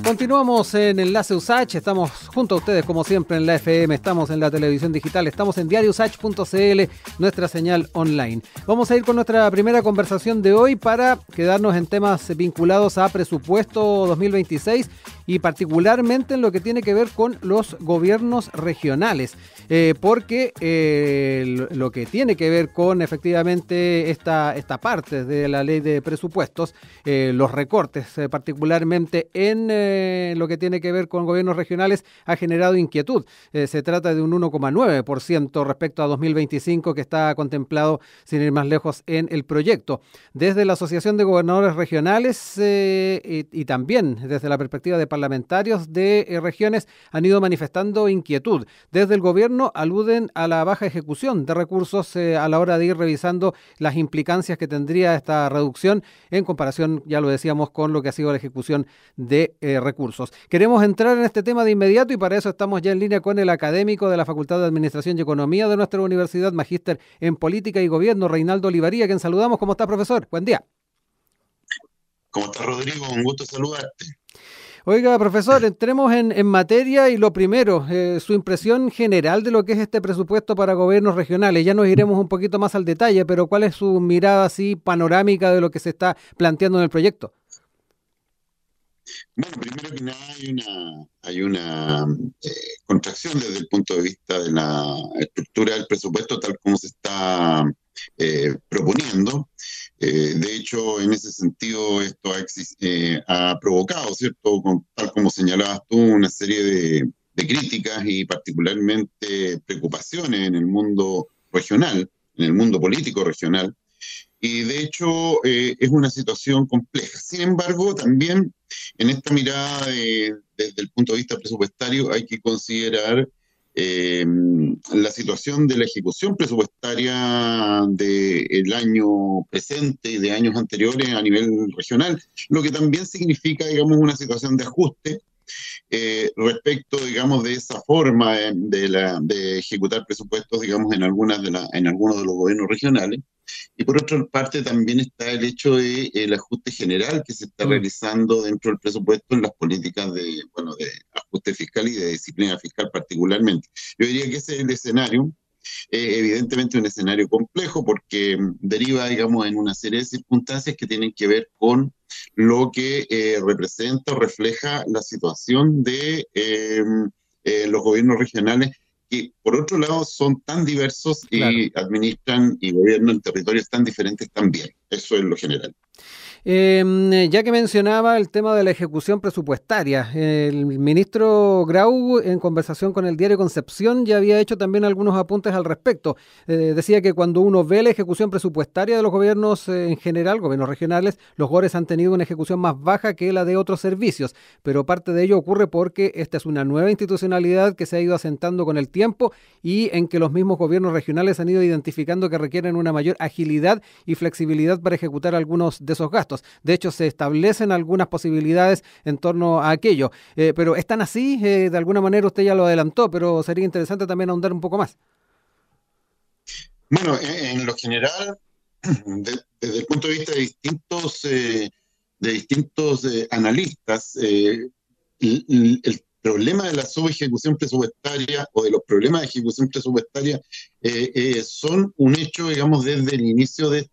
Continuamos en Enlace USACH, estamos junto a ustedes como siempre en la FM, estamos en la televisión digital, estamos en diariousach.cl, nuestra señal online. Vamos a ir con nuestra primera conversación de hoy para quedarnos en temas vinculados a presupuesto 2026 y particularmente en lo que tiene que ver con los gobiernos regionales, porque lo que tiene que ver con efectivamente esta parte de la ley de presupuestos, los recortes particularmente en lo que tiene que ver con gobiernos regionales ha generado inquietud. Se trata de un 1,9% respecto a 2025 que está contemplado, sin ir más lejos, en el proyecto. Desde la Asociación de Gobernadores Regionales y también desde la perspectiva de parlamentarios de regiones han ido manifestando inquietud. Desde el gobierno aluden a la baja ejecución de recursos a la hora de ir revisando las implicancias que tendría esta reducción en comparación, ya lo decíamos, con lo que ha sido la ejecución de recursos. Queremos entrar en este tema de inmediato y para eso estamos ya en línea con el académico de la Facultad de Administración y Economía de nuestra universidad, magíster en Política y Gobierno, Reinaldo Olivaría, a quien saludamos. ¿Cómo está, profesor? Buen día. ¿Cómo está, Rodrigo? Un gusto saludarte. Oiga, profesor, entremos en materia y lo primero, su impresión general de lo que es este presupuesto para gobiernos regionales. Ya nos iremos un poquito más al detalle, pero ¿cuál es su mirada así panorámica de lo que se está planteando en el proyecto? Bueno, primero que nada hay una contracción desde el punto de vista de la estructura del presupuesto tal como se está proponiendo. De hecho, en ese sentido, esto ha provocado, ¿cierto? Tal como señalabas tú, una serie de críticas y particularmente preocupaciones en el mundo regional, en el mundo político regional. Y de hecho es una situación compleja. Sin embargo, también en esta mirada desde el punto de vista presupuestario hay que considerar la situación de la ejecución presupuestaria del año presente y de años anteriores a nivel regional, lo que también significa, digamos, una situación de ajuste respecto, digamos, de esa forma de ejecutar presupuestos, digamos, en algunos de los gobiernos regionales. Y por otra parte también está el hecho del ajuste general que se está realizando dentro del presupuesto en las políticas de ajuste fiscal y de disciplina fiscal particularmente. Yo diría que ese es el escenario, evidentemente un escenario complejo porque deriva, digamos, en una serie de circunstancias que tienen que ver con lo que representa o refleja la situación de los gobiernos regionales que por otro lado son tan diversos Claro. y administran y gobiernan territorios tan diferentes también. Eso es lo general. Ya que mencionaba el tema de la ejecución presupuestaria, el ministro Grau, en conversación con el diario Concepción, ya había hecho también algunos apuntes al respecto. Decía que cuando uno ve la ejecución presupuestaria de los gobiernos en general, gobiernos regionales, los GORES han tenido una ejecución más baja que la de otros servicios, pero parte de ello ocurre porque esta es una nueva institucionalidad que se ha ido asentando con el tiempo y en que los mismos gobiernos regionales han ido identificando que requieren una mayor agilidad y flexibilidad para ejecutar algunos de esos gastos. De hecho, se establecen algunas posibilidades en torno a aquello. Pero ¿están así? De alguna manera usted ya lo adelantó, pero sería interesante también ahondar un poco más. Bueno, en lo general, desde el punto de vista de distintos analistas, el problema de la subejecución presupuestaria o de los problemas de ejecución presupuestaria son un hecho, digamos, desde el inicio de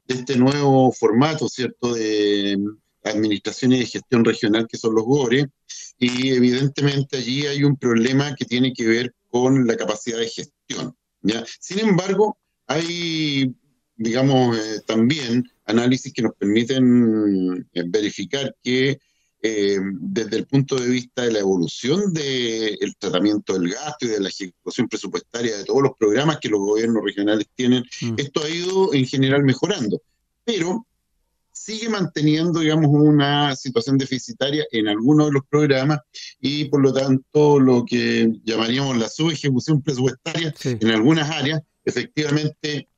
este nuevo formato, ¿cierto?, de administración y de gestión regional que son los GORE, y evidentemente allí hay un problema que tiene que ver con la capacidad de gestión, ¿ya? Sin embargo, hay, digamos, también análisis que nos permiten verificar que desde el punto de vista de la evolución del tratamiento del gasto y de la ejecución presupuestaria de todos los programas que los gobiernos regionales tienen, esto ha ido en general mejorando, pero sigue manteniendo, digamos, una situación deficitaria en algunos de los programas y por lo tanto lo que llamaríamos la subejecución presupuestaria Sí. en algunas áreas efectivamente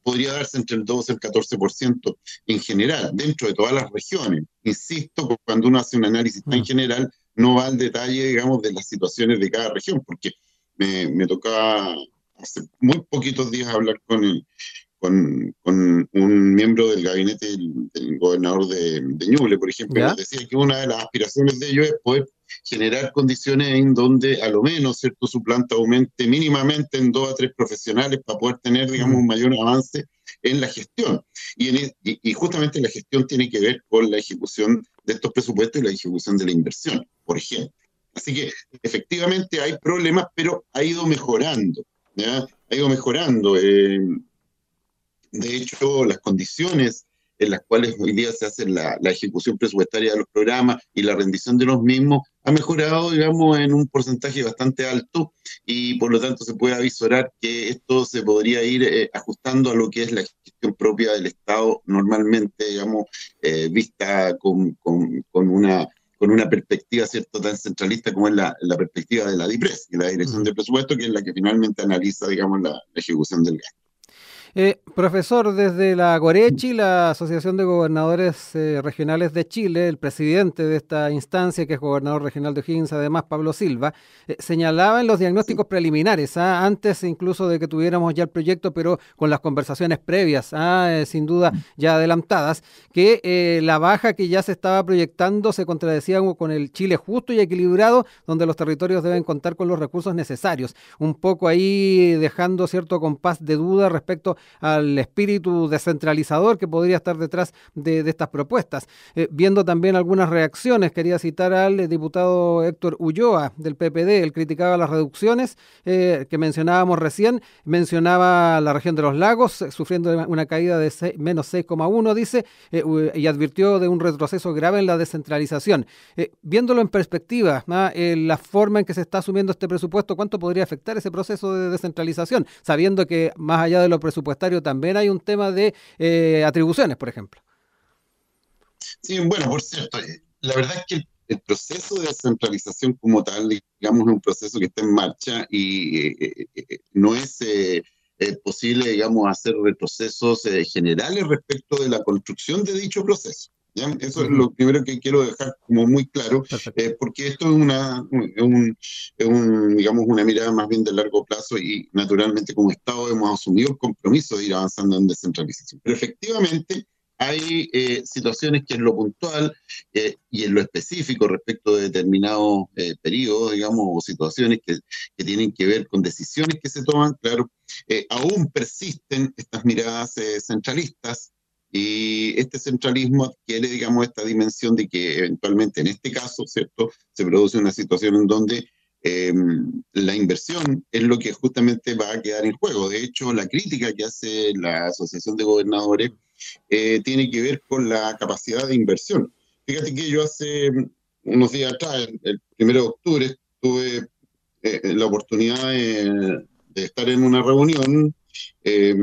podría darse entre el 12 y el 14% en general, dentro de todas las regiones. Insisto, cuando uno hace un análisis tan general, no va al detalle, digamos, de las situaciones de cada región, porque me tocaba hace muy poquitos días hablar con con un miembro del gabinete del gobernador de Ñuble, por ejemplo, y ¿Ya? nos decía que una de las aspiraciones de ellos es poder generar condiciones en donde a lo menos, ¿cierto?, su planta aumente mínimamente en 2 a 3 profesionales para poder tener, digamos, Mm. un mayor avance en la gestión. Y justamente la gestión tiene que ver con la ejecución de estos presupuestos y la ejecución de la inversión, por ejemplo. Así que efectivamente hay problemas, pero ha ido mejorando, ¿ya? Ha ido mejorando. De hecho, las condiciones en las cuales hoy día se hace la ejecución presupuestaria de los programas y la rendición de los mismos ha mejorado, digamos, en un porcentaje bastante alto y por lo tanto se puede avisorar que esto se podría ir ajustando a lo que es la gestión propia del Estado normalmente, digamos, vista con una perspectiva, ¿cierto?, tan centralista como es la perspectiva de la DIPRES, y la Dirección de Presupuesto, que es la que finalmente analiza, digamos, la ejecución del gasto. Profesor, desde la Gorechi, la Asociación de Gobernadores Regionales de Chile, el presidente de esta instancia, que es gobernador regional de O'Higgins, además Pablo Silva, señalaba en los diagnósticos Sí. preliminares, antes incluso de que tuviéramos ya el proyecto, pero con las conversaciones previas, sin duda ya adelantadas, que la baja que ya se estaba proyectando se contradecía con el Chile justo y equilibrado, donde los territorios deben contar con los recursos necesarios. Un poco ahí dejando cierto compás de duda respecto al espíritu descentralizador que podría estar detrás de estas propuestas. Viendo también algunas reacciones, quería citar al diputado Héctor Ulloa del PPD. Él criticaba las reducciones que mencionábamos recién, mencionaba la región de los lagos, sufriendo una caída de menos 6,1, dice, y advirtió de un retroceso grave en la descentralización. Viéndolo en perspectiva, la forma en que se está asumiendo este presupuesto, ¿cuánto podría afectar ese proceso de descentralización? Sabiendo que más allá de lo presupuestario también hay un tema de atribuciones, por ejemplo. Sí, bueno, por cierto, la verdad es que el proceso de descentralización como tal, digamos, es un proceso que está en marcha y no es posible, digamos, hacer retrocesos generales respecto de la construcción de dicho proceso. ¿Ya? Eso es Ujú. lo primero que quiero dejar como muy claro, Perfecto. porque esto es digamos, una mirada más bien de largo plazo y naturalmente como Estado hemos asumido el compromiso de ir avanzando en descentralización. Pero efectivamente hay situaciones que en lo puntual y en lo específico respecto de determinados periodos, digamos, o situaciones que tienen que ver con decisiones que se toman, claro, aún persisten estas miradas centralistas y este centralismo adquiere, digamos, esta dimensión de que eventualmente en este caso, ¿cierto?, se produce una situación en donde eh, la inversión es lo que justamente va a quedar en juego. De hecho, la crítica que hace la Asociación de Gobernadores tiene que ver con la capacidad de inversión. Fíjate que yo hace unos días atrás, el 1 de octubre, tuve la oportunidad de estar en una reunión. Eh,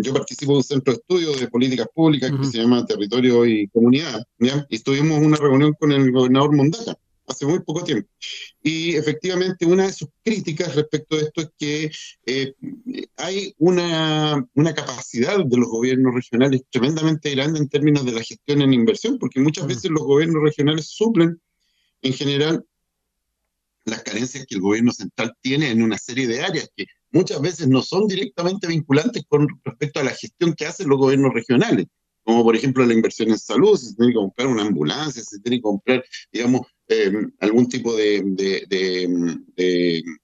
yo participo de un centro de estudio de políticas públicas que Ujú. se llama Territorio y Comunidad, ¿ya? Y estuvimos en una reunión con el gobernador Mondaca hace muy poco tiempo. Y efectivamente una de sus críticas respecto a esto es que eh, hay una capacidad de los gobiernos regionales tremendamente grande en términos de la gestión en inversión, porque muchas Mm. veces los gobiernos regionales suplen en general las carencias que el gobierno central tiene en una serie de áreas que muchas veces no son directamente vinculantes con respecto a la gestión que hacen los gobiernos regionales, como por ejemplo la inversión en salud, si se tiene que comprar una ambulancia, si se tiene que comprar, digamos, algún tipo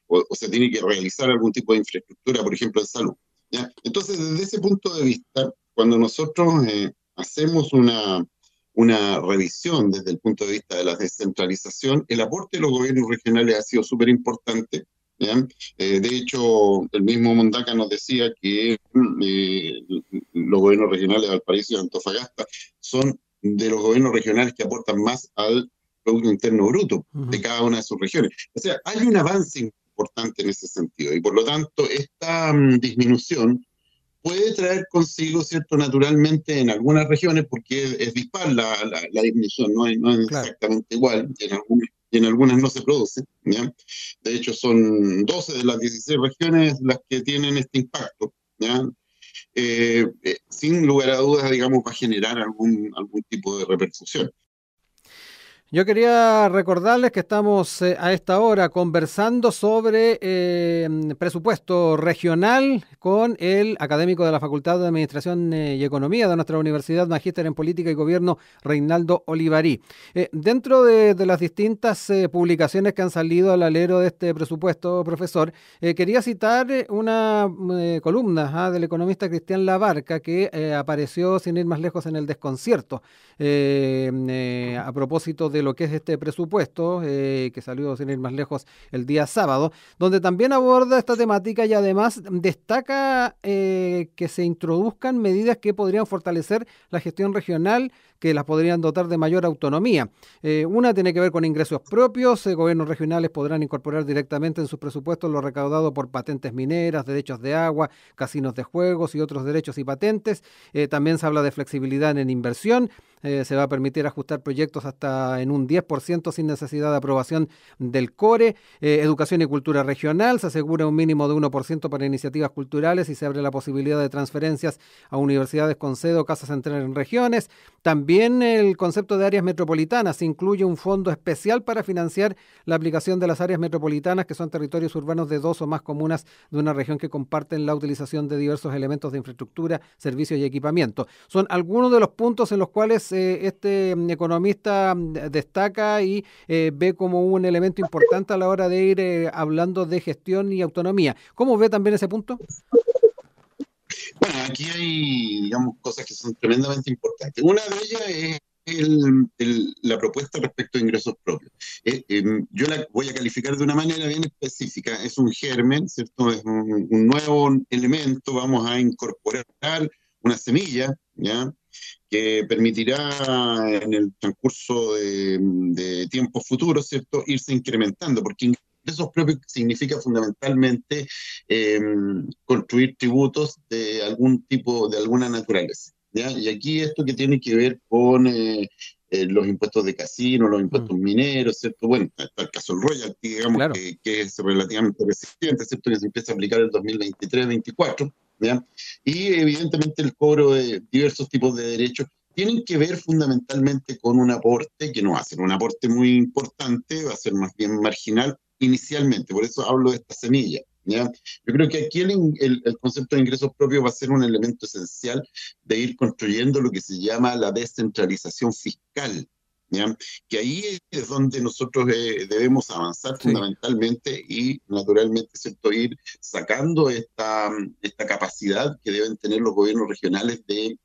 o se tiene que realizar algún tipo de infraestructura, por ejemplo, en salud. ¿Ya? Entonces, desde ese punto de vista, cuando nosotros hacemos una revisión desde el punto de vista de la descentralización, el aporte de los gobiernos regionales ha sido súper importante. De hecho, el mismo Mondaca nos decía que los gobiernos regionales de Valparaíso y Antofagasta son de los gobiernos regionales que aportan más al Producto Interno Bruto de Ujú. cada una de sus regiones. O sea, hay un avance importante en ese sentido y por lo tanto esta disminución puede traer consigo, ¿cierto?, naturalmente en algunas regiones, porque es dispar la disminución, no es Claro. exactamente igual, y en algunas no se produce, ¿ya? De hecho, son 12 de las 16 regiones las que tienen este impacto, ¿ya? Sin lugar a dudas, digamos, va a generar algún tipo de repercusión. Yo quería recordarles que estamos a esta hora conversando sobre presupuesto regional con el académico de la Facultad de Administración y Economía de nuestra Universidad, magíster en Política y Gobierno, Reinaldo Olivarí. Dentro de las distintas publicaciones que han salido al alero de este presupuesto, profesor, quería citar una columna del economista Cristian Labarca que apareció, sin ir más lejos, en El Desconcierto, a propósito de lo que es este presupuesto, que salió, sin ir más lejos, el día sábado, donde también aborda esta temática y además destaca que se introduzcan medidas que podrían fortalecer la gestión regional, que las podrían dotar de mayor autonomía. Una tiene que ver con ingresos propios. Gobiernos regionales podrán incorporar directamente en sus presupuestos lo recaudado por patentes mineras, derechos de agua, casinos de juegos y otros derechos y patentes. También se habla de flexibilidad en inversión. Se va a permitir ajustar proyectos hasta en un 10% sin necesidad de aprobación del CORE. Educación y cultura regional, se asegura un mínimo de 1% para iniciativas culturales y se abre la posibilidad de transferencias a universidades con sede o casas centrales en regiones. También el concepto de áreas metropolitanas, se incluye un fondo especial para financiar la aplicación de las áreas metropolitanas, que son territorios urbanos de 2 o más comunas de una región que comparten la utilización de diversos elementos de infraestructura, servicios y equipamiento. Son algunos de los puntos en los cuales este economista destaca y ve como un elemento importante a la hora de ir hablando de gestión y autonomía. ¿Cómo ve también ese punto? Bueno, aquí hay, digamos, cosas que son tremendamente importantes. Una de ellas es la propuesta respecto a ingresos propios. Yo la voy a calificar de una manera bien específica. Es un germen, ¿cierto? Es un nuevo elemento. Vamos a incorporar una semilla, ¿ya? Que permitirá en el transcurso de tiempos futuros, ¿cierto?, irse incrementando, porque ingresos propios significa fundamentalmente eh, construir tributos de algún tipo, de alguna naturaleza, ¿ya? Y aquí esto que tiene que ver con los impuestos de casino, los impuestos mineros, ¿cierto? Bueno, está el caso del royalty, digamos, Claro. que es relativamente reciente, ¿cierto? Que se empieza a aplicar el 2023-24, ¿ya? Y evidentemente el cobro de diversos tipos de derechos tienen que ver fundamentalmente con un aporte que no va a ser un aporte muy importante, va a ser más bien marginal inicialmente, por eso hablo de esta semilla, ¿ya? Yo creo que aquí el concepto de ingresos propios va a ser un elemento esencial de ir construyendo lo que se llama la descentralización fiscal, ¿ya? Que ahí es donde nosotros debemos avanzar Sí. fundamentalmente y naturalmente, ¿cierto?, ir sacando esta capacidad que deben tener los gobiernos regionales de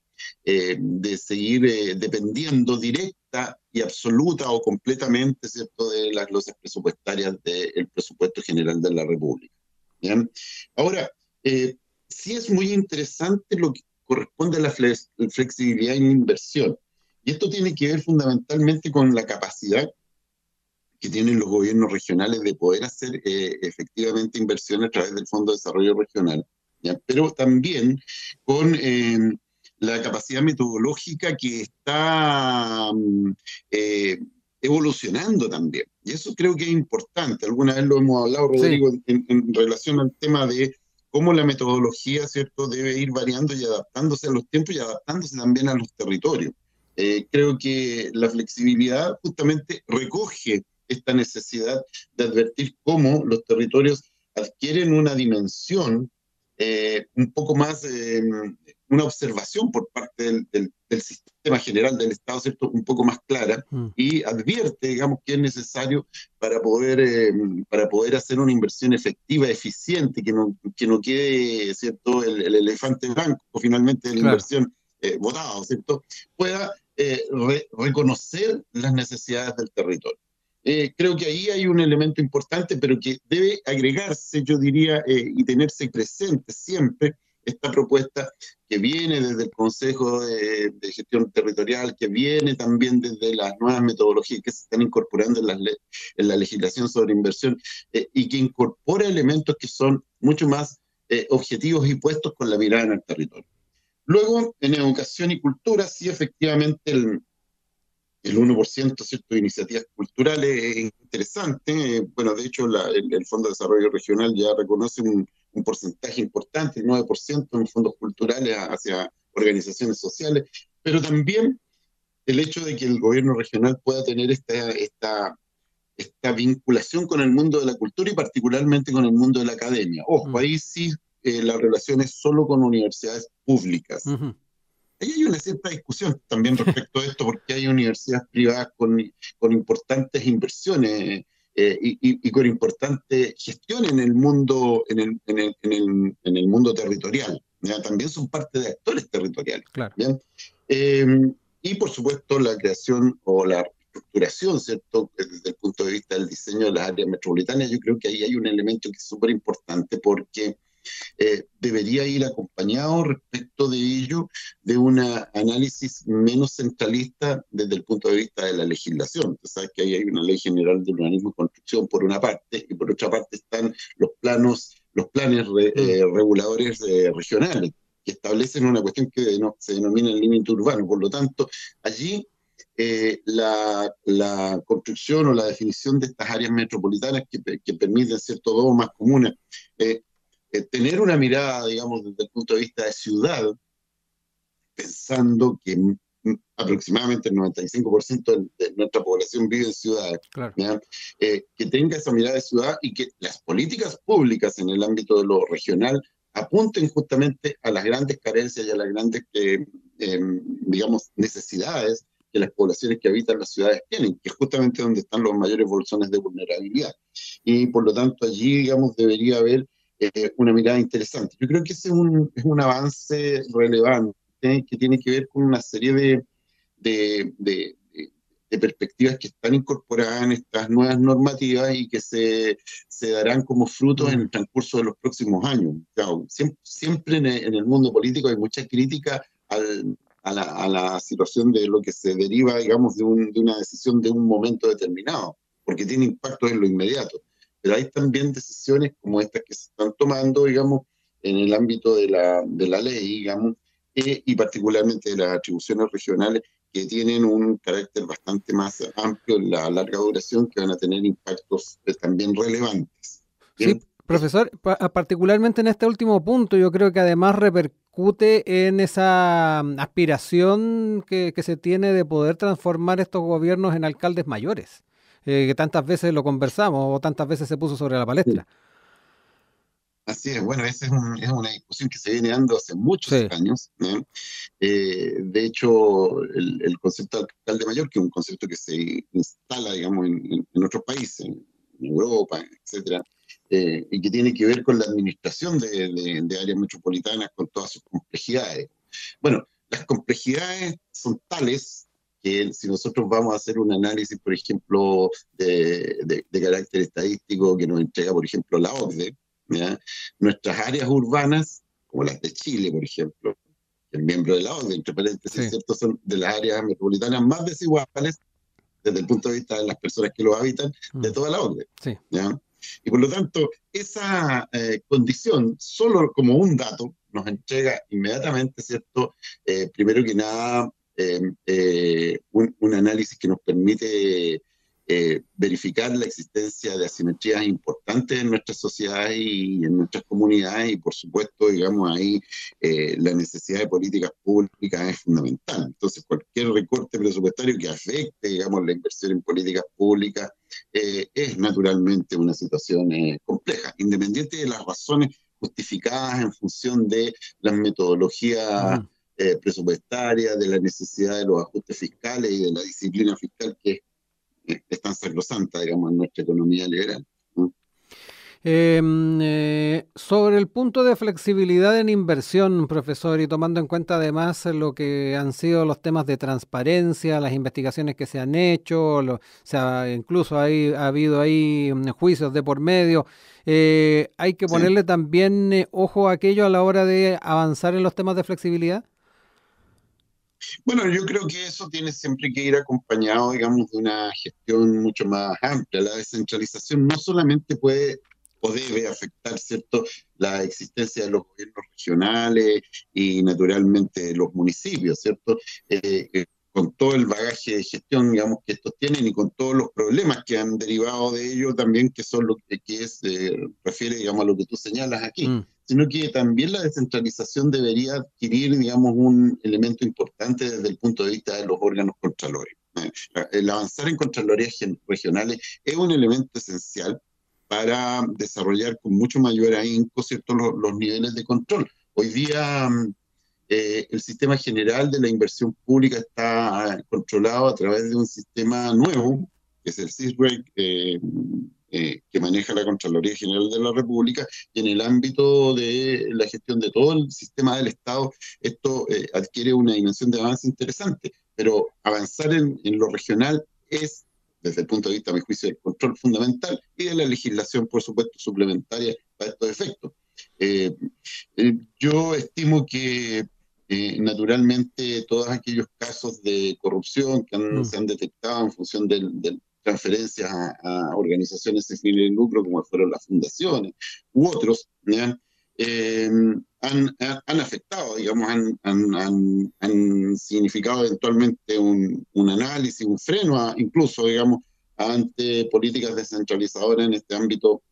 seguir dependiendo directa y absoluta o completamente, ¿cierto?, de las losas presupuestarias del presupuesto general de la República. ¿Bien? Ahora, sí es muy interesante lo que corresponde a la flexibilidad en inversión. Y esto tiene que ver fundamentalmente con la capacidad que tienen los gobiernos regionales de poder hacer efectivamente inversiones a través del Fondo de Desarrollo Regional, ¿ya? Pero también con la capacidad metodológica que está eh, evolucionando también. Y eso creo que es importante. Alguna vez lo hemos hablado, Sí. Rodrigo, en relación al tema de cómo la metodología, ¿cierto?, debe ir variando y adaptándose a los tiempos y adaptándose también a los territorios. Creo que la flexibilidad justamente recoge esta necesidad de advertir cómo los territorios adquieren una dimensión un poco más, una observación por parte del sistema general del Estado, ¿cierto?, un poco más clara, Mm. y advierte, digamos, que es necesario para poder hacer una inversión efectiva, eficiente, que no quede, ¿cierto?, el elefante blanco finalmente de la Claro. inversión votado, ¿cierto?, pueda reconocer las necesidades del territorio. Creo que ahí hay un elemento importante, pero que debe agregarse, yo diría, y tenerse presente siempre esta propuesta que viene desde el Consejo de Gestión Territorial, que viene también desde las nuevas metodologías que se están incorporando en la legislación sobre inversión, y que incorpora elementos que son mucho más objetivos y puestos con la mirada en el territorio. Luego, en educación y cultura, sí, efectivamente, el 1%, ¿cierto?, de iniciativas culturales es interesante. Bueno, de hecho, el Fondo de Desarrollo Regional ya reconoce un porcentaje importante, el 9% en fondos culturales hacia organizaciones sociales, pero también el hecho de que el gobierno regional pueda tener esta vinculación con el mundo de la cultura y particularmente con el mundo de la academia. Ojo, ahí sí la relación es solo con universidades públicas. Ujú. Ahí hay una cierta discusión también respecto a esto, porque hay universidades privadas con importantes inversiones y con importante gestión en el mundo, en el mundo territorial. ¿Ya? También son parte de actores territoriales. Claro. ¿Ya? Eh, y por supuesto la creación o la estructuración, ¿cierto? Desde el punto de vista del diseño de las áreas metropolitanas, yo creo que ahí hay un elemento que es súper importante porque debería ir acompañado respecto de ello de un análisis menos centralista desde el punto de vista de la legislación. Usted sabe que ahí hay una ley general de urbanismo y construcción por una parte, y por otra parte están los planes reguladores regionales, que establecen una cuestión que se denomina el límite urbano. Por lo tanto, allí la construcción o la definición de estas áreas metropolitanas que permiten ciertos domas comunes, tener una mirada, digamos, desde el punto de vista de ciudad, pensando que aproximadamente el 95% de nuestra población vive en ciudades, Claro. que tenga esa mirada de ciudad y que las políticas públicas en el ámbito de lo regional apunten justamente a las grandes carencias y a las grandes, digamos, necesidades que las poblaciones que habitan las ciudades tienen, que es justamente donde están los mayores bolsones de vulnerabilidad. Y por lo tanto allí, digamos, debería haber una mirada interesante. Yo creo que ese es un avance relevante que tiene que ver con una serie de, de, de perspectivas que están incorporadas en estas nuevas normativas y que se darán como frutos en el transcurso de los próximos años. Claro, siempre en el mundo político hay mucha crítica a la situación de lo que se deriva, digamos, de una decisión de un momento determinado, porque tiene impactos en lo inmediato. Pero hay también decisiones como estas que se están tomando, digamos, en el ámbito de la ley, digamos, y particularmente de las atribuciones regionales, que tienen un carácter bastante más amplio en la larga duración, que van a tener impactos también relevantes. Sí, ¿Bien? profesor, particularmente en este último punto, yo creo que además repercute en esa aspiración que se tiene de poder transformar estos gobiernos en alcaldes mayores, que tantas veces lo conversamos o tantas veces se puso sobre la Sí. palestra. Así es, bueno, esa es una discusión que se viene dando hace muchos Sí, años, ¿no? De hecho, el concepto de alcalde mayor, que es un concepto que se instala, digamos, en otros países, en Europa, etcétera, y que tiene que ver con la administración de áreas metropolitanas con todas sus complejidades. Bueno, las complejidades son tales que si nosotros vamos a hacer un análisis, por ejemplo, de carácter estadístico que nos entrega, por ejemplo, la OCDE, ¿ya? Nuestras áreas urbanas, como las de Chile, por ejemplo, el miembro de la OCDE, entre paréntesis, sí, ¿cierto? Son de las áreas metropolitanas más desiguales desde el punto de vista de las personas que los habitan de toda la OCDE. sí. ¿Ya? Y por lo tanto, esa condición, solo como un dato, nos entrega inmediatamente, ¿cierto? Primero que nada, un análisis que nos permite verificar la existencia de asimetrías importantes en nuestras sociedades y en nuestras comunidades y por supuesto, digamos, ahí la necesidad de políticas públicas es fundamental. Entonces, cualquier recorte presupuestario que afecte, digamos, la inversión en políticas públicas es naturalmente una situación compleja, independiente de las razones justificadas en función de las metodologías Ujú. presupuestarias, de la necesidad de los ajustes fiscales y de la disciplina fiscal que es tan sacrosanta, digamos, en nuestra economía liberal, ¿no? Sobre el punto de flexibilidad en inversión, profesor, y tomando en cuenta además lo que han sido los temas de transparencia, las investigaciones que se han hecho, incluso ha habido ahí juicios de por medio, hay que ¿Sí? ponerle también ojo a aquello a la hora de avanzar en los temas de flexibilidad. Bueno, yo creo que eso tiene siempre que ir acompañado, digamos, de una gestión mucho más amplia. La descentralización no solamente puede o debe afectar, ¿cierto?, la existencia de los gobiernos regionales y naturalmente de los municipios, ¿cierto? Con todo el bagaje de gestión, digamos, que estos tienen y con todos los problemas que han derivado de ello también, que son lo que refiere, digamos, a lo que tú señalas aquí. sino que también la descentralización debería adquirir, digamos, un elemento importante desde el punto de vista de los órganos contralores. El avanzar en contralorías regionales es un elemento esencial para desarrollar con mucho mayor ahínco, ¿cierto?, los niveles de control. Hoy día el sistema general de la inversión pública está controlado a través de un sistema nuevo, que es el CISREG, que maneja la Contraloría General de la República, y en el ámbito de la gestión de todo el sistema del Estado, esto adquiere una dimensión de avance interesante, pero avanzar en lo regional es, desde el punto de vista, a mi juicio, del control fundamental y de la legislación, por supuesto, suplementaria para estos efectos. Yo estimo que naturalmente todos aquellos casos de corrupción que se han detectado en función de transferencias a organizaciones sin fines de lucro, como fueron las fundaciones u otros, han afectado, digamos, han significado eventualmente un análisis, un freno, incluso, digamos, ante políticas descentralizadoras en este ámbito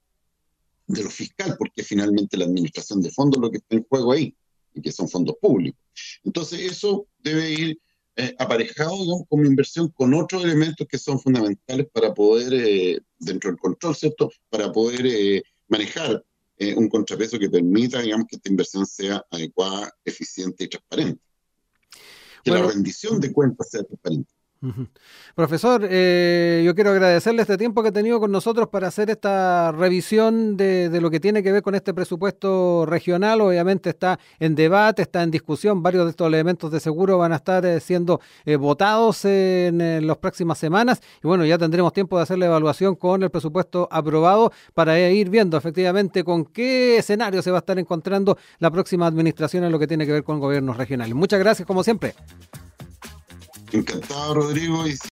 de lo fiscal, porque finalmente la administración de fondos es lo que está en juego ahí, y que son fondos públicos. Entonces eso debe ir aparejado, digamos, como inversión con otros elementos que son fundamentales para poder, dentro del control, ¿cierto?, para poder manejar un contrapeso que permita, digamos, que esta inversión sea adecuada, eficiente y transparente. Que la rendición de cuentas sea transparente. Uh-huh. Profesor, yo quiero agradecerle este tiempo que ha tenido con nosotros para hacer esta revisión de lo que tiene que ver con este presupuesto regional. Obviamente está en debate, está en discusión, varios de estos elementos de seguro van a estar siendo votados en las próximas semanas, y bueno, ya tendremos tiempo de hacer la evaluación con el presupuesto aprobado para ir viendo efectivamente con qué escenario se va a estar encontrando la próxima administración en lo que tiene que ver con gobiernos regionales. Muchas gracias, como siempre. Encantado, Rodrigo.